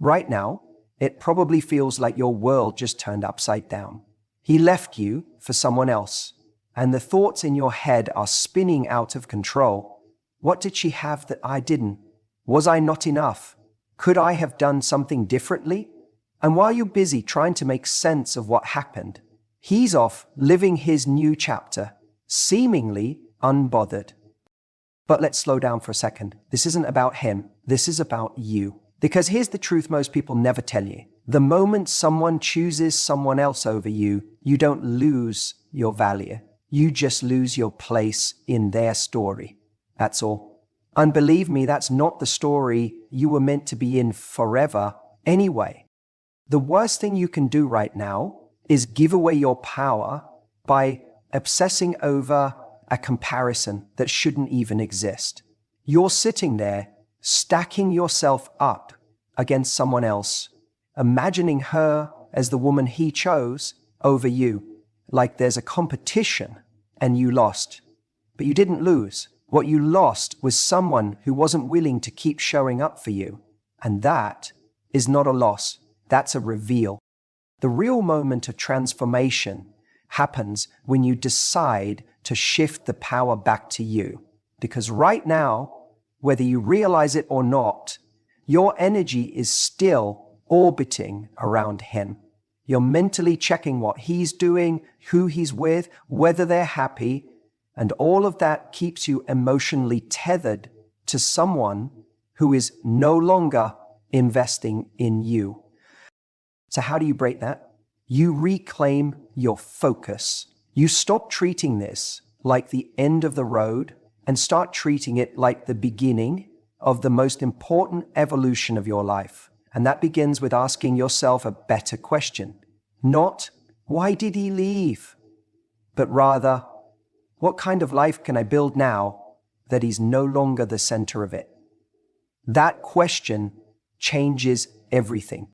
Right now, it probably feels like your world just turned upside down. He left you for someone else, and the thoughts in your head are spinning out of control. What did she have that I didn't? Was I not enough? Could I have done something differently? And while you're busy trying to make sense of what happened, he's off living his new chapter, seemingly unbothered. But let's slow down for a second. This isn't about him. This is about you. Because here's the truth most people never tell you. The moment someone chooses someone else over you, you don't lose your value. You just lose your place in their story. That's all. And believe me, that's not the story you were meant to be in forever anyway. The worst thing you can do right now is give away your power by obsessing over a comparison that shouldn't even exist. You're sitting there, stacking yourself up against someone else, imagining her as the woman he chose over you, like there's a competition and you lost. But you didn't lose. What you lost was someone who wasn't willing to keep showing up for you. And that is not a loss. That's a reveal. The real moment of transformation happens when you decide to shift the power back to you. Because right now, whether you realize it or not, your energy is still orbiting around him. You're mentally checking what he's doing, who he's with, whether they're happy, and all of that keeps you emotionally tethered to someone who is no longer investing in you. So how do you break that? You reclaim your focus. You stop treating this like the end of the road and start treating it like the beginning of the most important evolution of your life. And that begins with asking yourself a better question. Not, why did he leave? But rather, what kind of life can I build now that he's no longer the center of it? That question changes everything.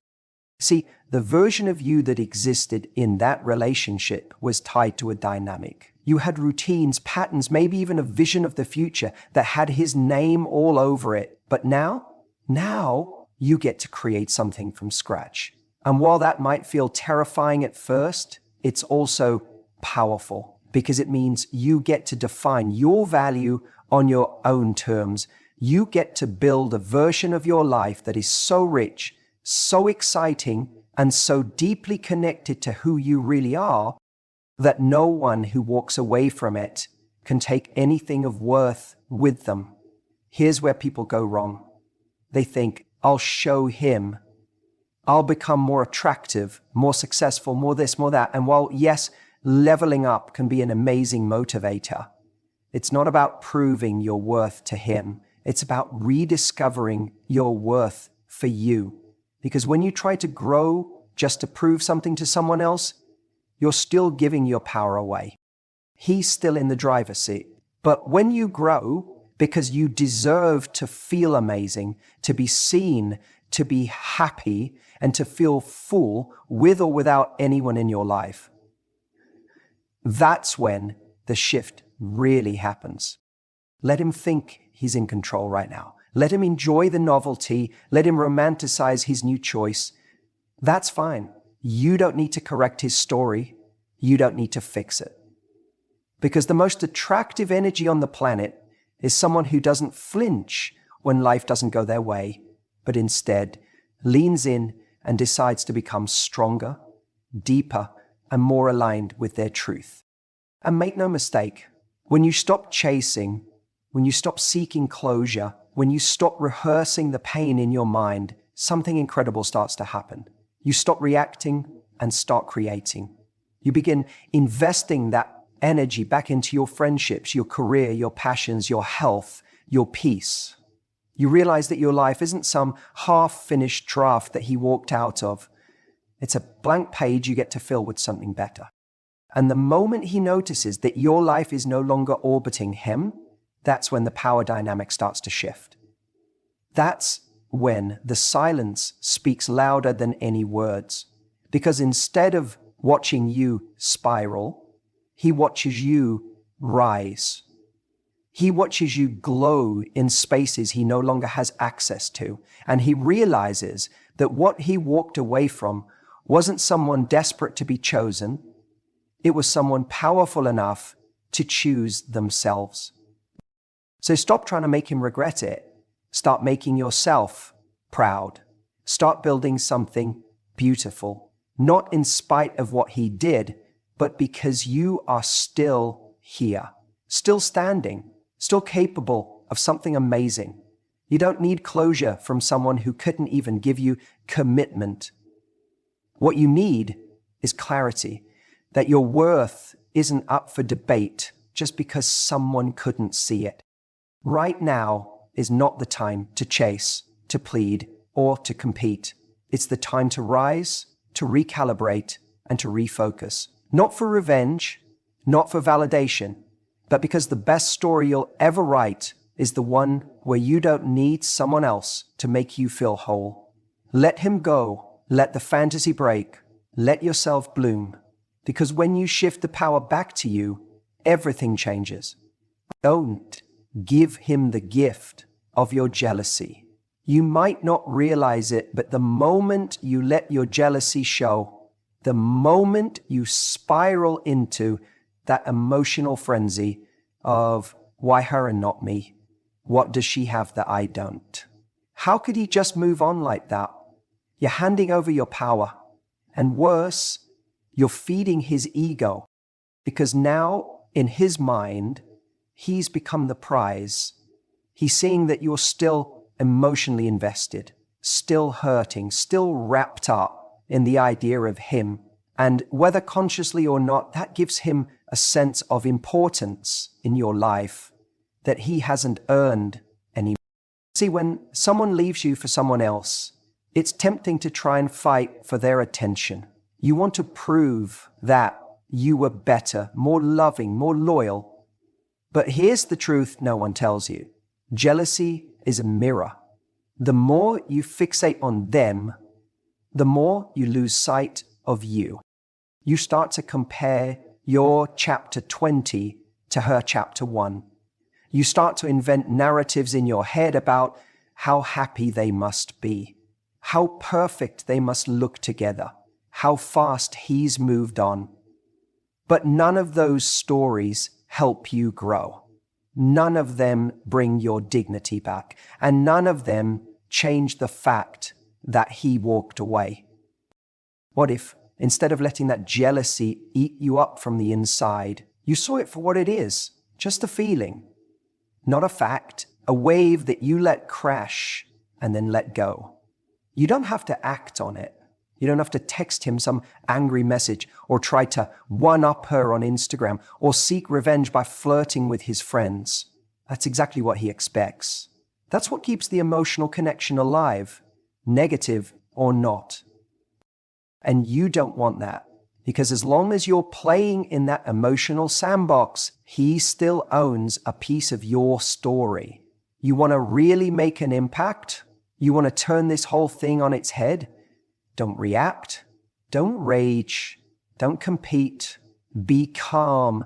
See, the version of you that existed in that relationship was tied to a dynamic. You had routines, patterns, maybe even a vision of the future that had his name all over it. But now you get to create something from scratch. And while that might feel terrifying at first, it's also powerful because it means you get to define your value on your own terms. You get to build a version of your life that is so rich, so exciting, and so deeply connected to who you really are that no one who walks away from it can take anything of worth with them. Here's where people go wrong. They think, I'll show him. I'll become more attractive, more successful, more this, more that. And while, yes, leveling up can be an amazing motivator, it's not about proving your worth to him. It's about rediscovering your worth for you. Because when you try to grow just to prove something to someone else, you're still giving your power away. He's still in the driver's seat. But when you grow, because you deserve to feel amazing, to be seen, to be happy, and to feel full with or without anyone in your life, that's when the shift really happens. Let him think he's in control right now. Let him enjoy the novelty. Let him romanticize his new choice. That's fine. You don't need to correct his story. You don't need to fix it. Because the most attractive energy on the planet is someone who doesn't flinch when life doesn't go their way, but instead leans in and decides to become stronger, deeper, and more aligned with their truth. And make no mistake, when you stop chasing, when you stop seeking closure, when you stop rehearsing the pain in your mind, something incredible starts to happen. You stop reacting and start creating. You begin investing that energy back into your friendships, your career, your passions, your health, your peace. You realize that your life isn't some half-finished draft that he walked out of. It's a blank page you get to fill with something better. And the moment he notices that your life is no longer orbiting him, that's when the power dynamic starts to shift. That's when the silence speaks louder than any words. Because instead of watching you spiral, he watches you rise. He watches you glow in spaces he no longer has access to. And he realizes that what he walked away from wasn't someone desperate to be chosen. It was someone powerful enough to choose themselves. So stop trying to make him regret it. Start making yourself proud. Start building something beautiful, not in spite of what he did, but because you are still here, still standing, still capable of something amazing. You don't need closure from someone who couldn't even give you commitment. What you need is clarity, that your worth isn't up for debate just because someone couldn't see it. Right now is not the time to chase, to plead, or to compete. It's the time to rise, to recalibrate, and to refocus. Not for revenge, not for validation, but because the best story you'll ever write is the one where you don't need someone else to make you feel whole. Let him go. Let the fantasy break. Let yourself bloom. Because when you shift the power back to you, everything changes. Don't give him the gift of your jealousy. You might not realize it, but the moment you let your jealousy show, the moment you spiral into that emotional frenzy of why her and not me? What does she have that I don't? How could he just move on like that? You're handing over your power. And worse, you're feeding his ego. Because now, in his mind, he's become the prize. He's seeing that you're still emotionally invested, still hurting, still wrapped up in the idea of him. And whether consciously or not, that gives him a sense of importance in your life that he hasn't earned anymore. See, when someone leaves you for someone else, it's tempting to try and fight for their attention. You want to prove that you were better, more loving, more loyal. But here's the truth no one tells you. Jealousy is a mirror. The more you fixate on them, the more you lose sight of you. You start to compare your chapter 20 to her chapter 1. You start to invent narratives in your head about how happy they must be, how perfect they must look together, how fast he's moved on. But none of those stories help you grow. None of them bring your dignity back, and none of them change the fact that he walked away. What if, instead of letting that jealousy eat you up from the inside, you saw it for what it is, just a feeling, not a fact, a wave that you let crash and then let go. You don't have to act on it. You don't have to text him some angry message or try to one-up her on Instagram or seek revenge by flirting with his friends. That's exactly what he expects. That's what keeps the emotional connection alive, negative or not. And you don't want that, because as long as you're playing in that emotional sandbox, he still owns a piece of your story. You want to really make an impact? You want to turn this whole thing on its head? Don't react. Don't rage. Don't compete. Be calm.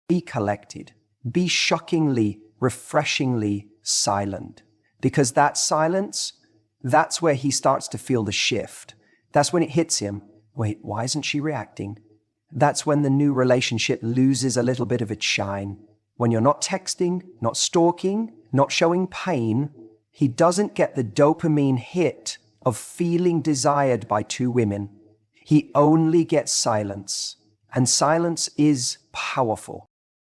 Be collected. Be shockingly, refreshingly silent. Because that silence, that's where he starts to feel the shift. That's when it hits him. Wait, why isn't she reacting? That's when the new relationship loses a little bit of its shine. When you're not texting, not stalking, not showing pain, he doesn't get the dopamine hit of feeling desired by two women. He only gets silence. And silence is powerful.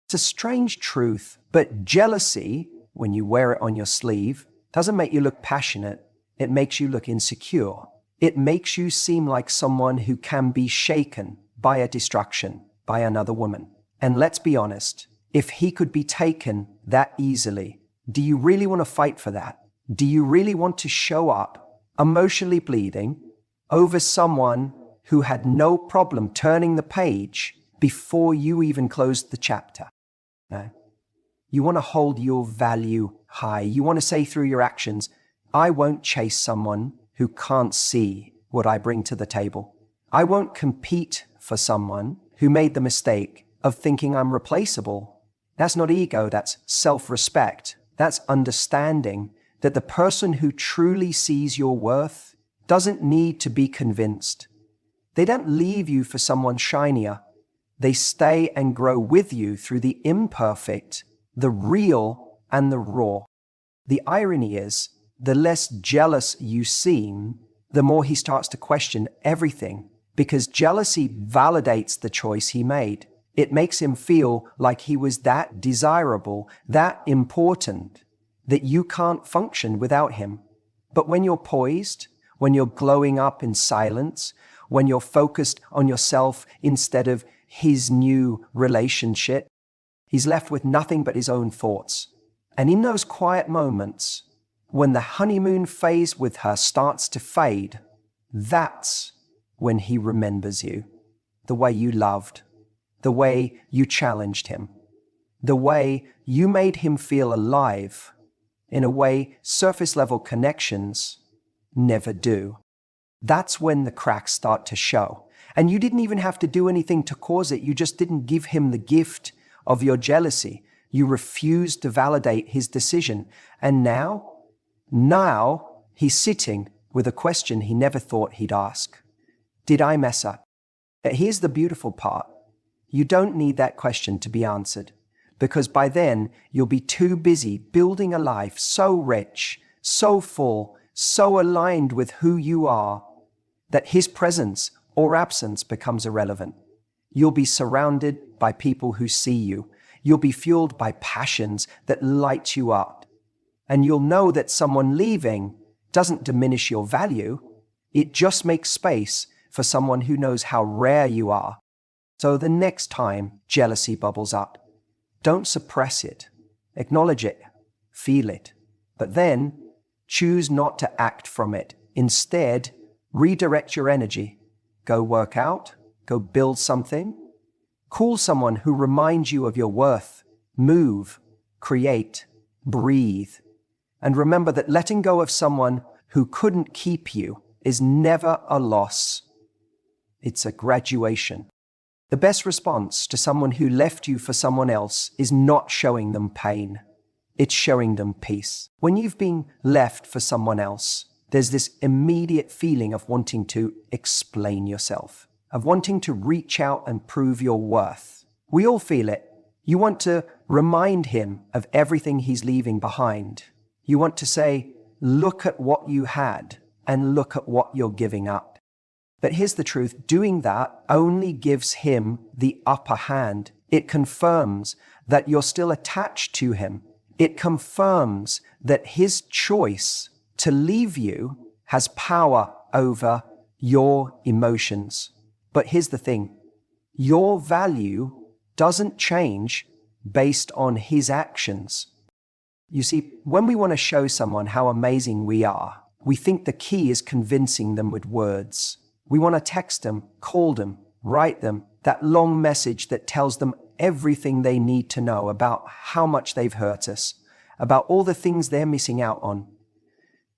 It's a strange truth, but jealousy, when you wear it on your sleeve, doesn't make you look passionate. It makes you look insecure. It makes you seem like someone who can be shaken by a distraction, by another woman. And let's be honest, if he could be taken that easily, do you really want to fight for that? Do you really want to show up emotionally bleeding over someone who had no problem turning the page before you even closed the chapter? No. You want to hold your value high. You want to say through your actions, I won't chase someone who can't see what I bring to the table. I won't compete for someone who made the mistake of thinking I'm replaceable. That's not ego, that's self-respect. That's understanding that the person who truly sees your worth doesn't need to be convinced. They don't leave you for someone shinier. They stay and grow with you through the imperfect, the real, and the raw. The irony is, the less jealous you seem, the more he starts to question everything, because jealousy validates the choice he made. It makes him feel like he was that desirable, that important, that you can't function without him. But when you're poised, when you're glowing up in silence, when you're focused on yourself instead of his new relationship, he's left with nothing but his own thoughts. And in those quiet moments, when the honeymoon phase with her starts to fade, that's when he remembers you. The way you loved, the way you challenged him, the way you made him feel alive in a way surface-level connections never do. That's when the cracks start to show. And you didn't even have to do anything to cause it. You just didn't give him the gift of your jealousy. You refused to validate his decision. And now he's sitting with a question he never thought he'd ask. Did I mess up? Here's the beautiful part. You don't need that question to be answered, because by then you'll be too busy building a life so rich, so full, so aligned with who you are, that his presence or absence becomes irrelevant. You'll be surrounded by people who see you. You'll be fueled by passions that light you up. And you'll know that someone leaving doesn't diminish your value. It just makes space for someone who knows how rare you are. So the next time jealousy bubbles up, don't suppress it. Acknowledge it. Feel it. But then choose not to act from it. Instead, redirect your energy. Go work out. Go build something. Call someone who reminds you of your worth. Move. Create. Breathe. And remember that letting go of someone who couldn't keep you is never a loss. It's a graduation. The best response to someone who left you for someone else is not showing them pain. It's showing them peace. When you've been left for someone else, there's this immediate feeling of wanting to explain yourself, of wanting to reach out and prove your worth. We all feel it. You want to remind him of everything he's leaving behind. You want to say, look at what you had and look at what you're giving up. But here's the truth. Doing that only gives him the upper hand. It confirms that you're still attached to him. It confirms that his choice to leave you has power over your emotions. But here's the thing. Your value doesn't change based on his actions. You see, when we want to show someone how amazing we are, we think the key is convincing them with words. We want to text them, call them, write them, that long message that tells them everything they need to know about how much they've hurt us, about all the things they're missing out on.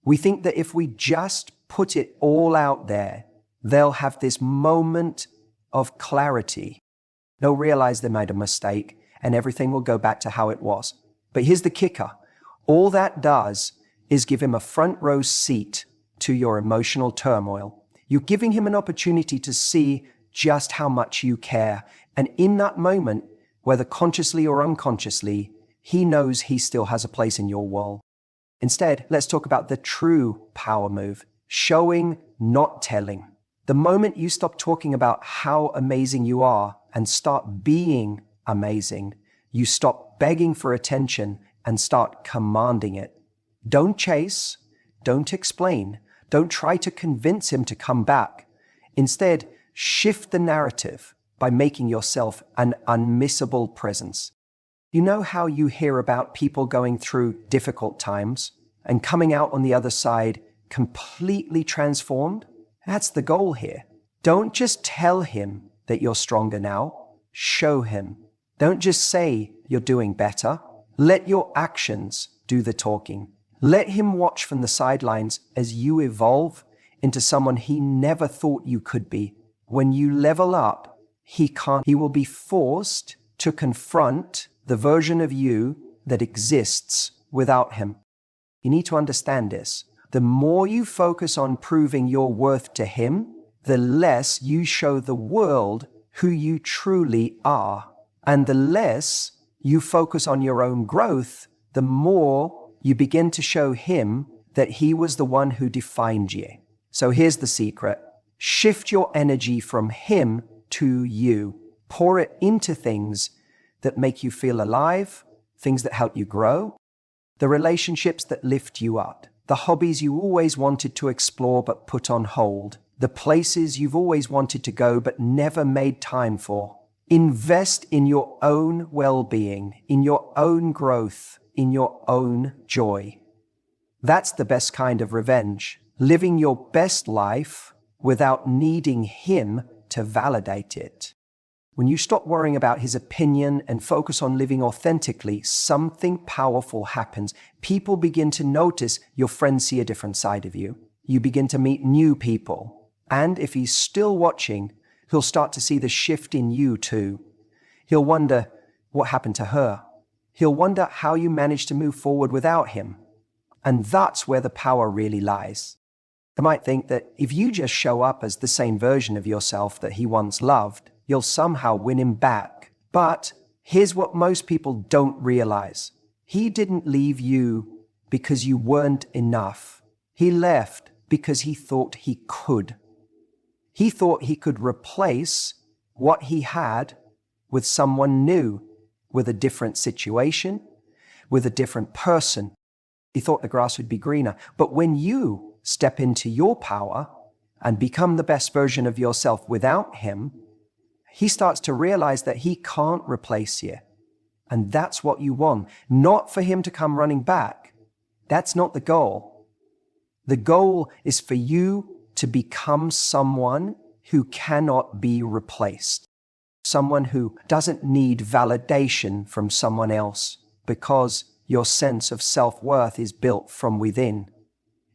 We think that if we just put it all out there, they'll have this moment of clarity. They'll realize they made a mistake and everything will go back to how it was. But here's the kicker. All that does is give him a front row seat to your emotional turmoil. You're giving him an opportunity to see just how much you care. And in that moment, whether consciously or unconsciously, he knows he still has a place in your world. Instead, let's talk about the true power move. Showing, not telling. The moment you stop talking about how amazing you are and start being amazing, you stop begging for attention and start commanding it. Don't chase. Don't explain. Don't try to convince him to come back. Instead, shift the narrative by making yourself an unmissable presence. You know how you hear about people going through difficult times and coming out on the other side completely transformed? That's the goal here. Don't just tell him that you're stronger now. Show him. Don't just say you're doing better. Let your actions do the talking. Let him watch from the sidelines as you evolve into someone he never thought you could be. When you level up, he will be forced to confront the version of you that exists without him. You need to understand this. The more you focus on proving your worth to him, the less you show the world who you truly are. And the less you focus on your own growth, the more you begin to show him that he was the one who defined you. So here's the secret. Shift your energy from him to you. Pour it into things that make you feel alive, things that help you grow, the relationships that lift you up, the hobbies you always wanted to explore but put on hold, the places you've always wanted to go but never made time for. Invest in your own well-being, in your own growth, in your own joy. That's the best kind of revenge. Living your best life without needing him to validate it. When you stop worrying about his opinion and focus on living authentically, something powerful happens. People begin to notice your friends see a different side of you. You begin to meet new people. And if he's still watching, he'll start to see the shift in you too. He'll wonder what happened to her. He'll wonder how you managed to move forward without him. And that's where the power really lies. You might think that if you just show up as the same version of yourself that he once loved, you'll somehow win him back. But here's what most people don't realize. He didn't leave you because you weren't enough. He left because he thought he could. He thought he could replace what he had with someone new, with a different situation, with a different person. He thought the grass would be greener. But when you step into your power and become the best version of yourself without him, he starts to realize that he can't replace you. And that's what you want. Not for him to come running back. That's not the goal. The goal is for you to become someone who cannot be replaced. Someone who doesn't need validation from someone else because your sense of self-worth is built from within.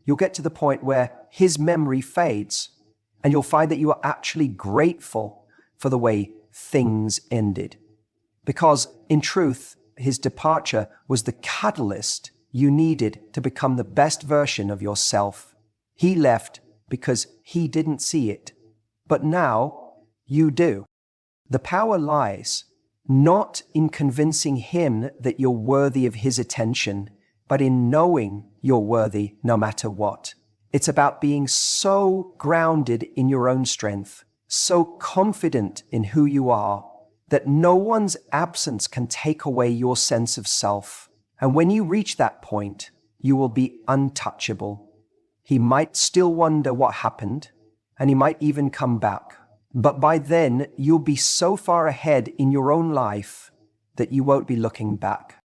You'll get to the point where his memory fades and you'll find that you are actually grateful for the way things ended. Because in truth, his departure was the catalyst you needed to become the best version of yourself. He left because he didn't see it. But now you do. The power lies not in convincing him that you're worthy of his attention, but in knowing you're worthy no matter what. It's about being so grounded in your own strength, so confident in who you are, that no one's absence can take away your sense of self. And when you reach that point, you will be untouchable. He might still wonder what happened, and he might even come back. But by then, you'll be so far ahead in your own life that you won't be looking back.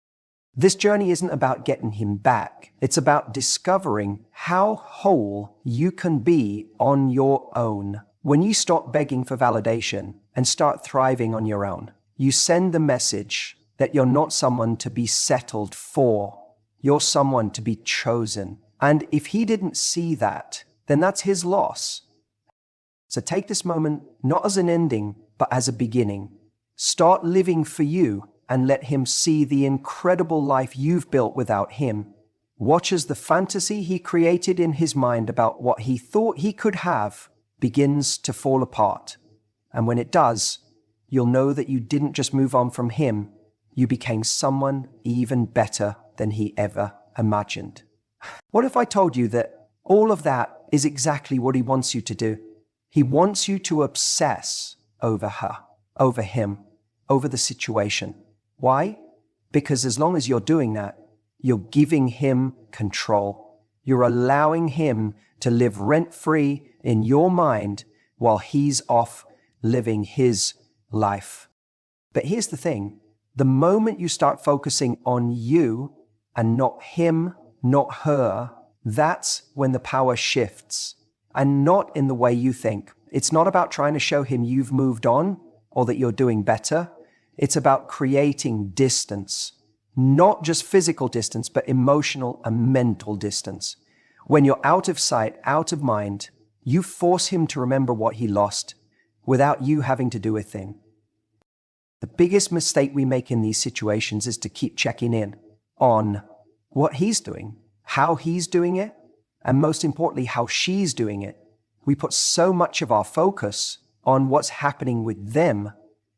This journey isn't about getting him back. It's about discovering how whole you can be on your own. When you stop begging for validation and start thriving on your own, you send the message that you're not someone to be settled for. You're someone to be chosen. And if he didn't see that, then that's his loss. So take this moment not as an ending, but as a beginning. Start living for you and let him see the incredible life you've built without him. Watch as the fantasy he created in his mind about what he thought he could have begins to fall apart. And when it does, you'll know that you didn't just move on from him, you became someone even better than he ever imagined. What if I told you that all of that is exactly what he wants you to do? He wants you to obsess over her, over him, over the situation. Why? Because as long as you're doing that, you're giving him control. You're allowing him to live rent-free in your mind while he's off living his life. But here's the thing. The moment you start focusing on you and not him, not her, that's when the power shifts. And not in the way you think. It's not about trying to show him you've moved on or that you're doing better. It's about creating distance. Not just physical distance, but emotional and mental distance. When you're out of sight, out of mind, you force him to remember what he lost without you having to do a thing. The biggest mistake we make in these situations is to keep checking in on what he's doing, how he's doing it, and most importantly, how she's doing it. We put so much of our focus on what's happening with them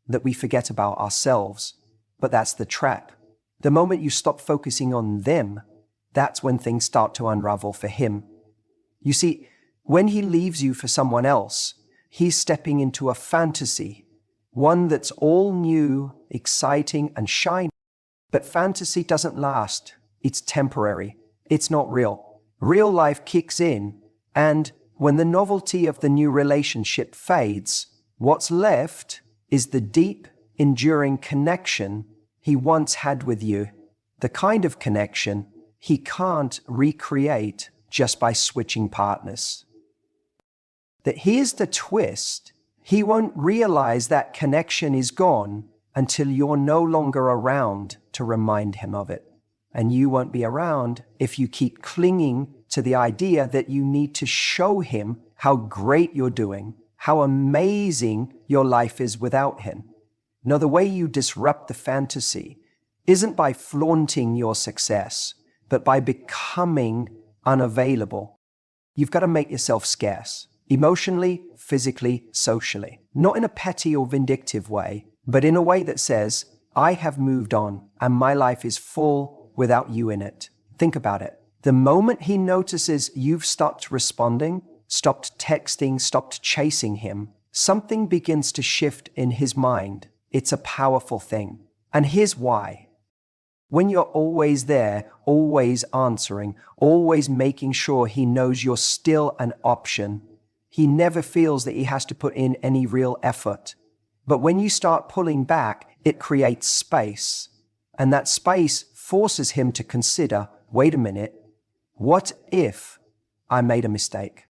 that we forget about ourselves. But that's the trap. The moment you stop focusing on them, that's when things start to unravel for him. You see, when he leaves you for someone else, he's stepping into a fantasy, one that's all new, exciting, and shiny. But fantasy doesn't last. It's temporary. It's not real. Real life kicks in, and when the novelty of the new relationship fades, what's left is the deep, enduring connection he once had with you, the kind of connection he can't recreate just by switching partners. That here's the twist. He won't realize that connection is gone until you're no longer around to remind him of it. And you won't be around if you keep clinging to the idea that you need to show him how great you're doing, how amazing your life is without him. No, the way you disrupt the fantasy isn't by flaunting your success, but by becoming unavailable. You've got to make yourself scarce, emotionally, physically, socially. Not in a petty or vindictive way, but in a way that says, I have moved on and my life is full without you in it. Think about it. The moment he notices you've stopped responding, stopped texting, stopped chasing him, something begins to shift in his mind. It's a powerful thing. And here's why. When you're always there, always answering, always making sure he knows you're still an option, he never feels that he has to put in any real effort. But when you start pulling back, it creates space. And that space forces him to consider, wait a minute, what if I made a mistake?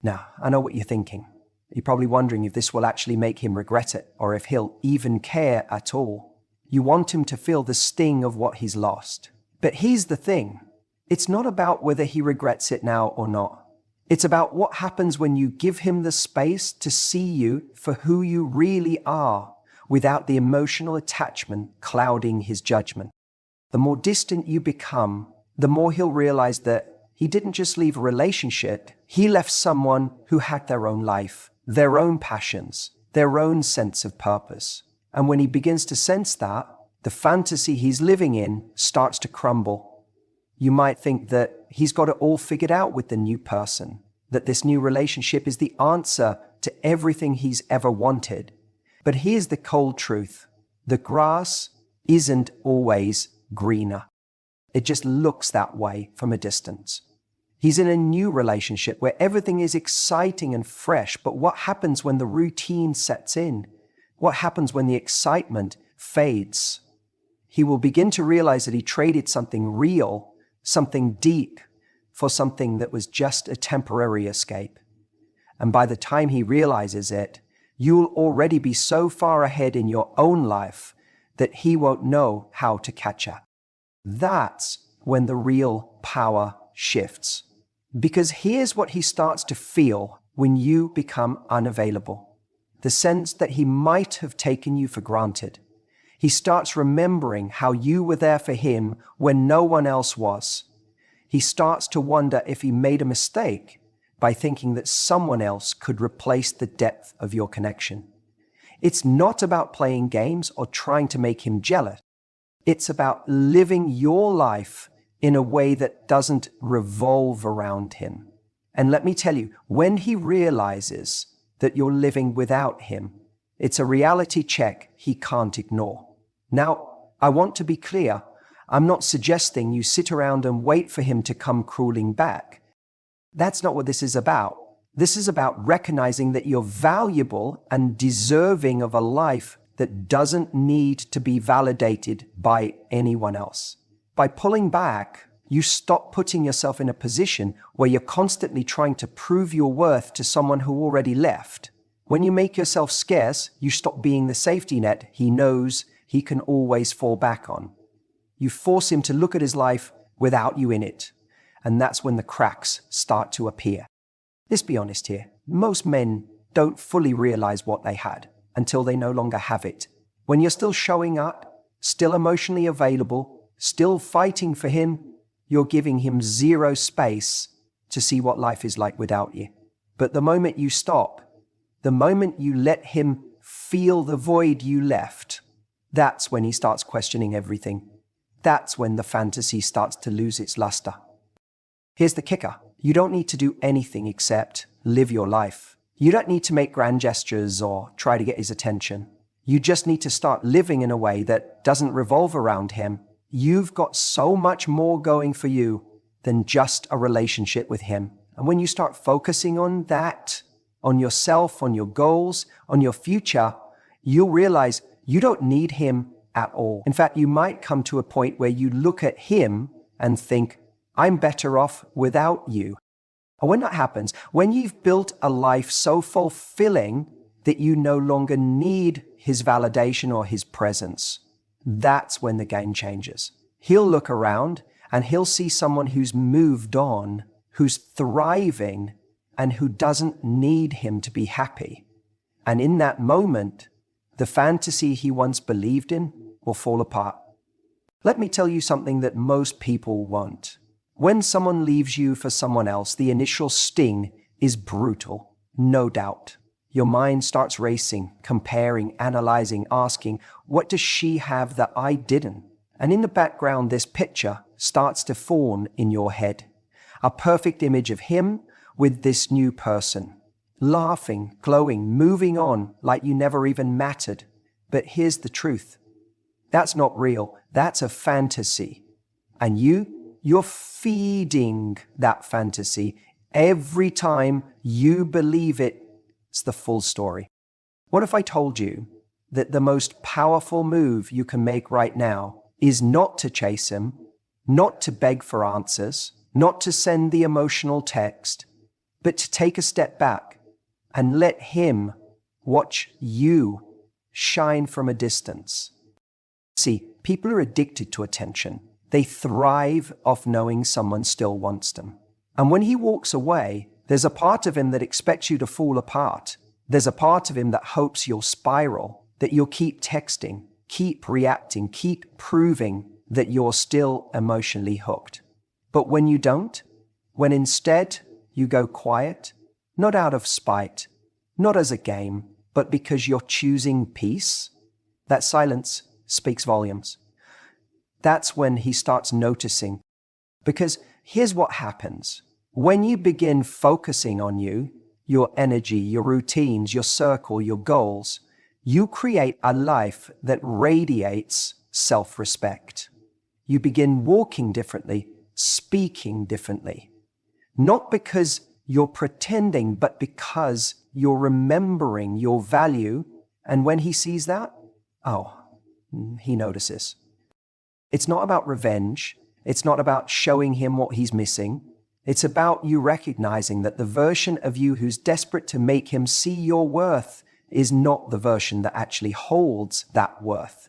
Now, I know what you're thinking. You're probably wondering if this will actually make him regret it, or if he'll even care at all. You want him to feel the sting of what he's lost. But here's the thing. It's not about whether he regrets it now or not. It's about what happens when you give him the space to see you for who you really are, without the emotional attachment clouding his judgment. The more distant you become, the more he'll realize that he didn't just leave a relationship, he left someone who had their own life, their own passions, their own sense of purpose. And when he begins to sense that, the fantasy he's living in starts to crumble. You might think that he's got it all figured out with the new person, that this new relationship is the answer to everything he's ever wanted. But here's the cold truth. The grass isn't always greener. It just looks that way from a distance. He's in a new relationship where everything is exciting and fresh, but what happens when the routine sets in? What happens when the excitement fades? He will begin to realize that he traded something real, something deep, for something that was just a temporary escape. And by the time he realizes it, you'll already be so far ahead in your own life that he won't know how to catch up. That's when the real power shifts. Because here's what he starts to feel when you become unavailable. The sense that he might have taken you for granted. He starts remembering how you were there for him when no one else was. He starts to wonder if he made a mistake by thinking that someone else could replace the depth of your connection. It's not about playing games or trying to make him jealous. It's about living your life in a way that doesn't revolve around him. And let me tell you, when he realizes that you're living without him, it's a reality check he can't ignore. Now, I want to be clear. I'm not suggesting you sit around and wait for him to come crawling back. That's not what this is about. This is about recognizing that you're valuable and deserving of a life that doesn't need to be validated by anyone else. By pulling back, you stop putting yourself in a position where you're constantly trying to prove your worth to someone who already left. When you make yourself scarce, you stop being the safety net he knows he can always fall back on. You force him to look at his life without you in it, and that's when the cracks start to appear. Let's be honest here. Most men don't fully realize what they had until they no longer have it. When you're still showing up, still emotionally available, still fighting for him, you're giving him zero space to see what life is like without you. But the moment you stop, the moment you let him feel the void you left, that's when he starts questioning everything. That's when the fantasy starts to lose its luster. Here's the kicker. You don't need to do anything except live your life. You don't need to make grand gestures or try to get his attention. You just need to start living in a way that doesn't revolve around him. You've got so much more going for you than just a relationship with him. And when you start focusing on that, on yourself, on your goals, on your future, you'll realize you don't need him at all. In fact, you might come to a point where you look at him and think, I'm better off without you. And when that happens, when you've built a life so fulfilling that you no longer need his validation or his presence, that's when the game changes. He'll look around and he'll see someone who's moved on, who's thriving, and who doesn't need him to be happy. And in that moment, the fantasy he once believed in will fall apart. Let me tell you something that most people won't. When someone leaves you for someone else, the initial sting is brutal, no doubt. Your mind starts racing, comparing, analyzing, asking, what does she have that I didn't? And in the background, this picture starts to form in your head. A perfect image of him with this new person, laughing, glowing, moving on like you never even mattered. But here's the truth. That's not real. That's a fantasy. And you're feeding that fantasy every time you believe it's the full story. What if I told you that the most powerful move you can make right now is not to chase him, not to beg for answers, not to send the emotional text, but to take a step back and let him watch you shine from a distance? See, people are addicted to attention. They thrive off knowing someone still wants them. And when he walks away, there's a part of him that expects you to fall apart. There's a part of him that hopes you'll spiral, that you'll keep texting, keep reacting, keep proving that you're still emotionally hooked. But when you don't, when instead you go quiet, not out of spite, not as a game, but because you're choosing peace, that silence speaks volumes. That's when he starts noticing. Because here's what happens. When you begin focusing on you, your energy, your routines, your circle, your goals, you create a life that radiates self-respect. You begin walking differently, speaking differently. Not because you're pretending, but because you're remembering your value. And when he sees that, he notices. It's not about revenge. It's not about showing him what he's missing. It's about you recognizing that the version of you who's desperate to make him see your worth is not the version that actually holds that worth.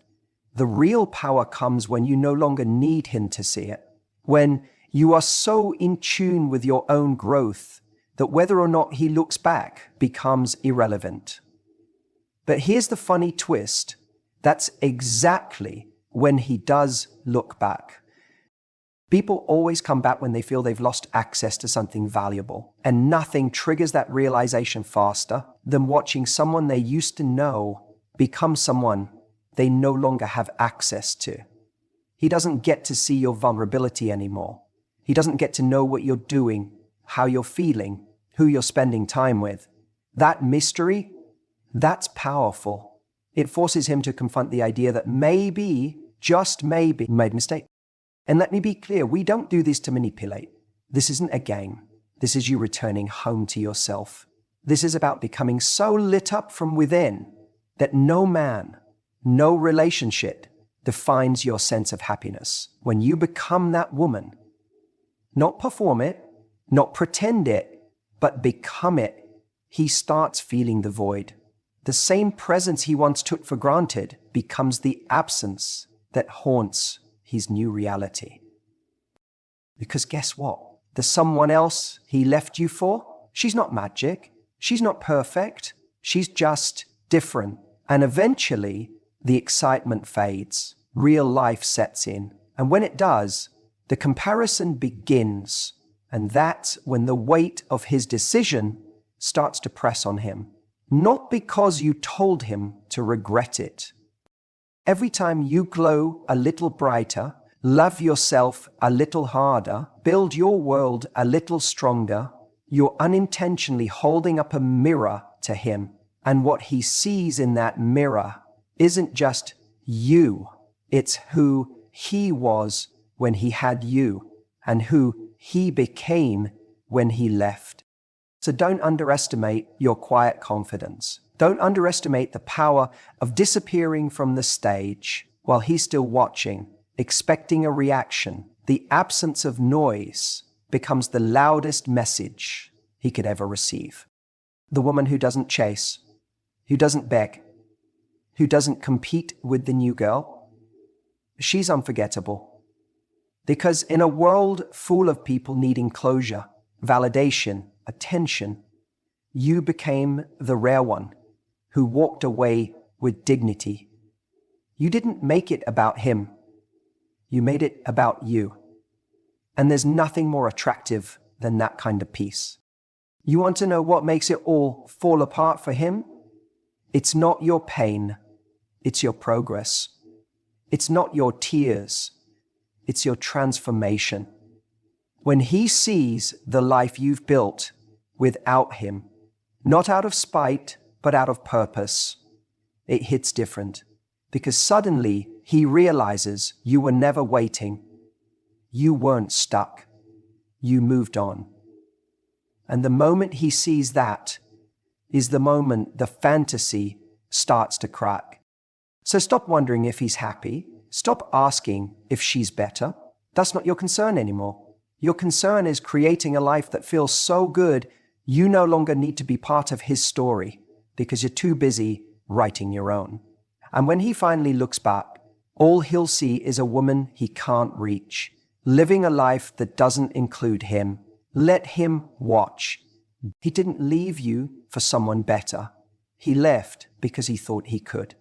The real power comes when you no longer need him to see it, when you are so in tune with your own growth that whether or not he looks back becomes irrelevant. But here's the funny twist. That's exactly when he does look back. People always come back when they feel they've lost access to something valuable, and nothing triggers that realization faster than watching someone they used to know become someone they no longer have access to. He doesn't get to see your vulnerability anymore. He doesn't get to know what you're doing, how you're feeling, who you're spending time with. That mystery, that's powerful. It forces him to confront the idea that maybe, just maybe, he made a mistake. And let me be clear, we don't do this to manipulate. This isn't a game. This is you returning home to yourself. This is about becoming so lit up from within that no man, no relationship defines your sense of happiness. When you become that woman, not perform it, not pretend it, but become it, he starts feeling the void. The same presence he once took for granted becomes the absence that haunts his new reality. Because guess what? The someone else he left you for, she's not magic. She's not perfect. She's just different. And eventually, the excitement fades. Real life sets in. And when it does, the comparison begins. And that's when the weight of his decision starts to press on him. Not because you told him to regret it. Every time you glow a little brighter, love yourself a little harder, build your world a little stronger, you're unintentionally holding up a mirror to him. And what he sees in that mirror isn't just you. It's who he was when he had you and who he became when he left. So don't underestimate your quiet confidence. Don't underestimate the power of disappearing from the stage while he's still watching, expecting a reaction. The absence of noise becomes the loudest message he could ever receive. The woman who doesn't chase, who doesn't beg, who doesn't compete with the new girl, she's unforgettable. Because in a world full of people needing closure, validation, attention, you became the rare one who walked away with dignity. You didn't make it about him. You made it about you. And there's nothing more attractive than that kind of peace. You want to know what makes it all fall apart for him? It's not your pain. It's your progress. It's not your tears. It's your transformation. When he sees the life you've built without him, not out of spite, but out of purpose, it hits different. Because suddenly he realizes you were never waiting. You weren't stuck. You moved on. And the moment he sees that is the moment the fantasy starts to crack. So stop wondering if he's happy. Stop asking if she's better. That's not your concern anymore. Your concern is creating a life that feels so good you no longer need to be part of his story because you're too busy writing your own. And when he finally looks back, all he'll see is a woman he can't reach, living a life that doesn't include him. Let him watch. He didn't leave you for someone better. He left because he thought he could.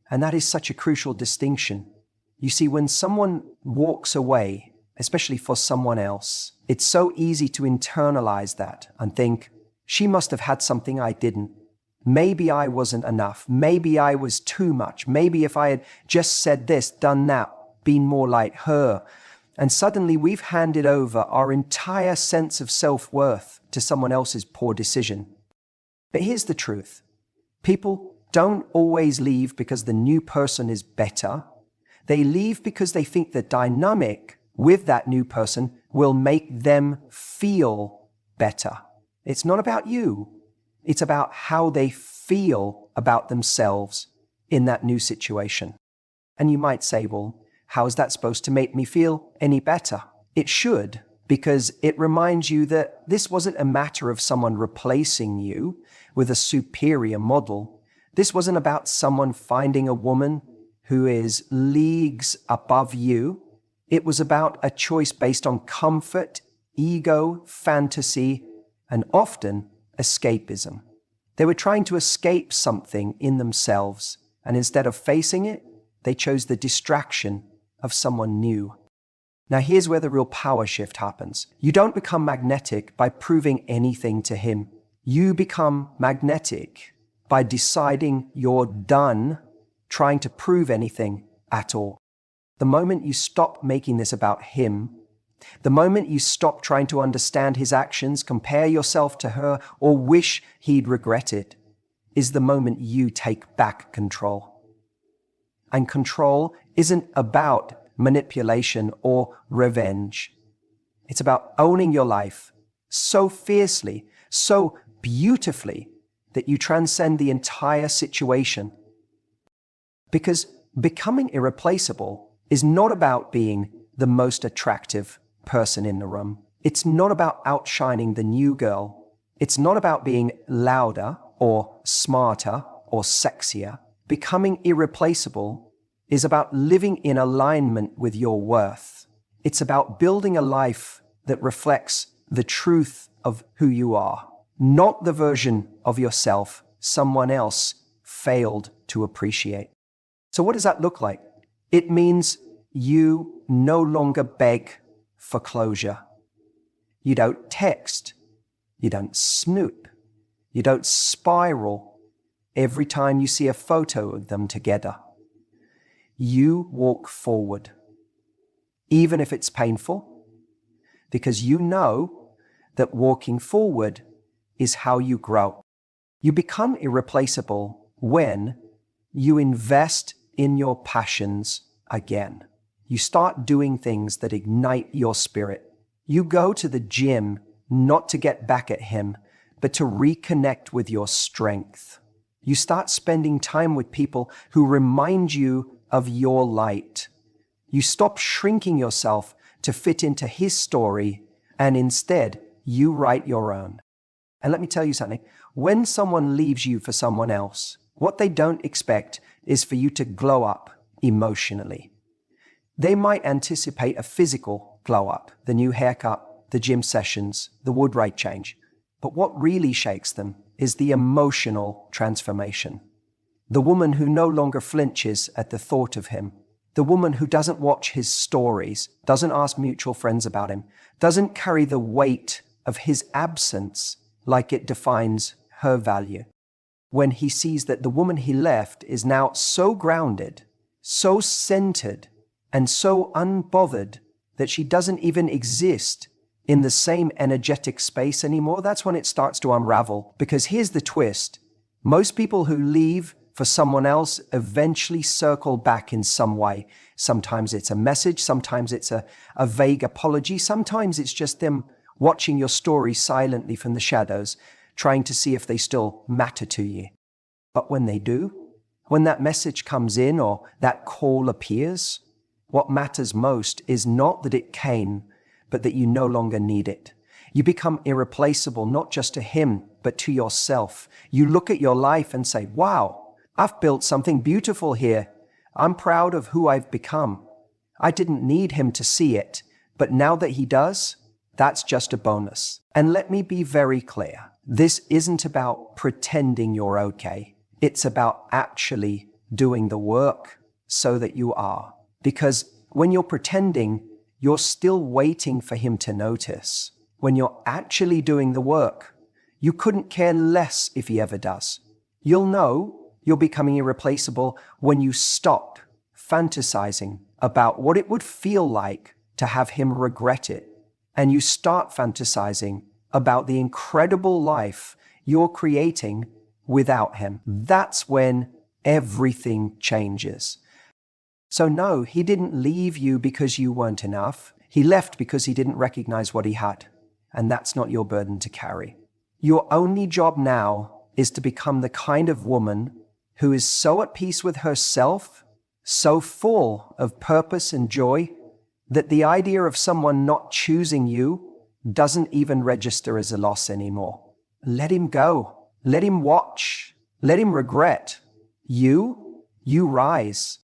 And that is such a crucial distinction. You see, when someone walks away, especially for someone else, it's so easy to internalize that and think, she must have had something I didn't. Maybe I wasn't enough. Maybe I was too much. Maybe if I had just said this, done that, been more like her. And suddenly we've handed over our entire sense of self-worth to someone else's poor decision. But here's the truth. People don't always leave because the new person is better. They leave because they think the dynamic with that new person will make them feel better. It's not about you. It's about how they feel about themselves in that new situation. And you might say, well, how is that supposed to make me feel any better? It should, because it reminds you that this wasn't a matter of someone replacing you with a superior model. This wasn't about someone finding a woman who is leagues above you. It was about a choice based on comfort, ego, fantasy, and often escapism. They were trying to escape something in themselves, and instead of facing it, they chose the distraction of someone new. Now here's where the real power shift happens. You don't become magnetic by proving anything to him. You become magnetic by deciding you're done trying to prove anything at all. The moment you stop making this about him, the moment you stop trying to understand his actions, compare yourself to her, or wish he'd regret it, is the moment you take back control. And control isn't about manipulation or revenge. It's about owning your life so fiercely, so beautifully, that you transcend the entire situation. Because becoming irreplaceable is not about being the most attractive person in the room. It's not about outshining the new girl. It's not about being louder or smarter or sexier. Becoming irreplaceable is about living in alignment with your worth. It's about building a life that reflects the truth of who you are, not the version of yourself someone else failed to appreciate. So what does that look like? It means you no longer beg for closure. You don't text. You don't snoop. You don't spiral every time you see a photo of them together. You walk forward, even if it's painful, because you know that walking forward is how you grow. You become irreplaceable when you invest in your passions again. You start doing things that ignite your spirit. You go to the gym not to get back at him, but to reconnect with your strength. You start spending time with people who remind you of your light. You stop shrinking yourself to fit into his story, and instead, you write your own. And let me tell you something. When someone leaves you for someone else, what they don't expect is for you to glow up emotionally. They might anticipate a physical glow up, the new haircut, the gym sessions, the wood rate change. But what really shakes them is the emotional transformation. The woman who no longer flinches at the thought of him. The woman who doesn't watch his stories, doesn't ask mutual friends about him, doesn't carry the weight of his absence like it defines her value. When he sees that the woman he left is now so grounded, so centered, and so unbothered that she doesn't even exist in the same energetic space anymore, that's when it starts to unravel. Because here's the twist. Most people who leave for someone else eventually circle back in some way. Sometimes it's a message, sometimes it's a vague apology, sometimes it's just them watching your story silently from the shadows, trying to see if they still matter to you. But when they do, when that message comes in or that call appears, what matters most is not that it came, but that you no longer need it. You become irreplaceable, not just to him, but to yourself. You look at your life and say, wow, I've built something beautiful here. I'm proud of who I've become. I didn't need him to see it, but now that he does, that's just a bonus. And let me be very clear. This isn't about pretending you're okay. It's about actually doing the work so that you are. Because when you're pretending, you're still waiting for him to notice. When you're actually doing the work, you couldn't care less if he ever does. You'll know you're becoming irreplaceable when you stop fantasizing about what it would feel like to have him regret it, and you start fantasizing about the incredible life you're creating without him. That's when everything changes. So no, he didn't leave you because you weren't enough. He left because he didn't recognize what he had. And that's not your burden to carry. Your only job now is to become the kind of woman who is so at peace with herself, so full of purpose and joy, that the idea of someone not choosing you doesn't even register as a loss anymore. Let him go. Let him watch. Let him regret. You rise.